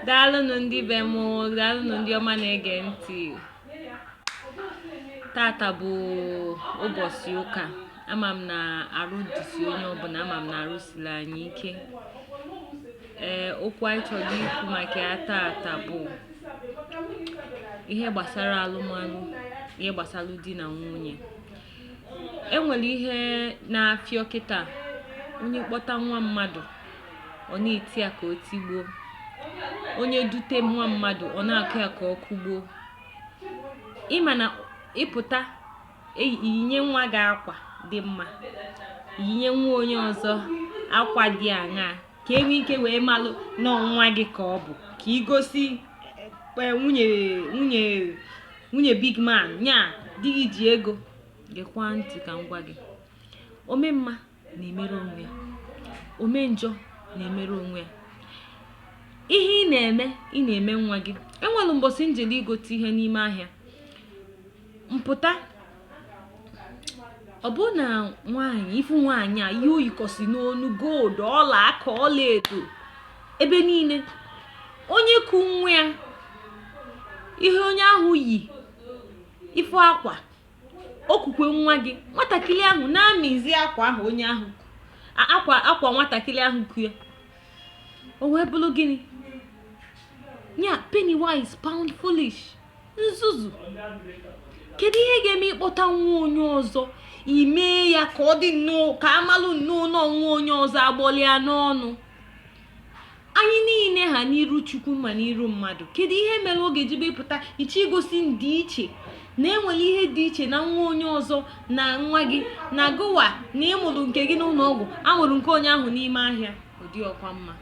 Daalụnụ ndị be m, daalụnụ ndị ọma na-ege ntị. Tata bụ ụbọchị ụka. Ama m na arụ dịsi onye ọbụla, ama m na arụ siri anyị ike. Okwu anyị chọrọ ikwu maka ya tata bụ ihe gbasara alụmalụ, ihe gbasara di na nwunye. Enwere ihe na-afịọ kịta, onye kpọta nwa mmadụ ọ na-eti ya ka o tigbuo, onye dute nwa mmadụ ọ na-akụ ya ka ọ kụgbuo. Ịma na ịpụta yinye nwa gị akwa dị mma, yinye nwa onye ọzọ akwa dị aṅaa ka enwe ike wee malụ na nwa gị ka ọ bụ, ka igosi nwunye big man nya di gị ji ego. Gekwa ntị ka m gwa gị, ome mma na-emere onwe ya, ome njọ na-emere onwe ya. Ihe ị na-eme nwa gị. Enwere mbọsị njeli igote ihe n'ime ahịa, mpụta ọ bụ na ifu nwaanyị a ihe oyikosi n'onu, gold, ọla aka, ọla edo ebe niile, onye ku nwa ya ihe onye ahụ yi ifu akwa okukwe nwa gị, nwatakịrị ahụ na-amịzi akwa ahụ onye ahụ akwa nwatakịrị ahụ ku ya, o wee bụrụ gịnị? Nya penny wise pound foolish, nzuzu. Kedu ihe ga-eme ịkpọta nwa onye ọzọ ime ya ka ọ dị nnọọ, ka amalụ nnọọ nwa onye ọzọ agbọlịa n'ọnụ? Anyị niile ha n'iru Chukwu ma n'iru mmadụ. Kedu ihe mere oge jibe ịpụta iche igosi ndị iche na enwere ihe dị iche na nwa onye ọzọ na nwa gị, na gụwa na ịmụrụ nke gị n'ụlọ ọgwụ, amụrụ nke onye ahụ n'ime ahịa? Ọ dị ọkwa mma.